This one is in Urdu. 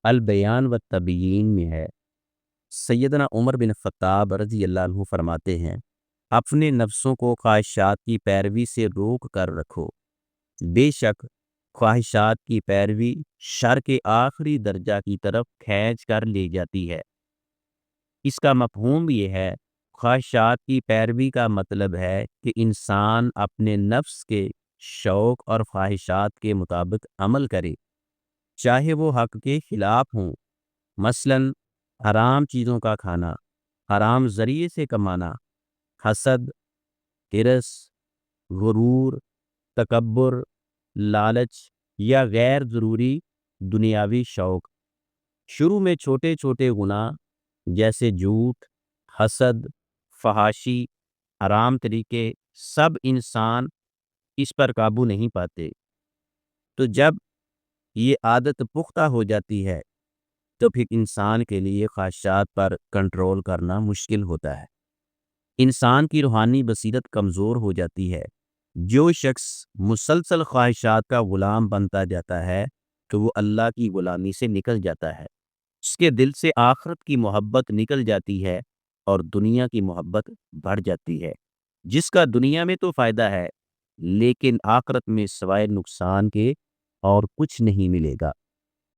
البیان و تبیین میں ہے۔ سیدنا عمر بن خطاب رضی اللہ عنہ فرماتے ہیں، اپنے نفسوں کو خواہشات کی پیروی سے روک کر رکھو، بے شک خواہشات کی پیروی شر کے آخری درجہ کی طرف کھینچ کر لے جاتی ہے۔ اس کا مفہوم یہ ہے، خواہشات کی پیروی کا مطلب ہے کہ انسان اپنے نفس کے شوق اور خواہشات کے مطابق عمل کرے، چاہے وہ حق کے خلاف ہوں، مثلاً حرام چیزوں کا کھانا، حرام ذریعے سے کمانا، حسد، ہرس، غرور، تکبر، لالچ یا غیر ضروری دنیاوی شوق۔ شروع میں چھوٹے چھوٹے گناہ جیسے جھوٹ، حسد، فحاشی، حرام طریقے، سب انسان اس پر قابو نہیں پاتے۔ تو جب یہ عادت پختہ ہو جاتی ہے تو پھر انسان کے لیے خواہشات پر کنٹرول کرنا مشکل ہوتا ہے۔ انسان کی روحانی بصیرت کمزور ہو جاتی ہے۔ جو شخص مسلسل خواہشات کا غلام بنتا جاتا ہے تو وہ اللہ کی غلامی سے نکل جاتا ہے۔ اس کے دل سے آخرت کی محبت نکل جاتی ہے اور دنیا کی محبت بڑھ جاتی ہے۔ جس کا دنیا میں تو فائدہ ہے لیکن آخرت میں سوائے نقصان کے اور کچھ نہیں ملے گا۔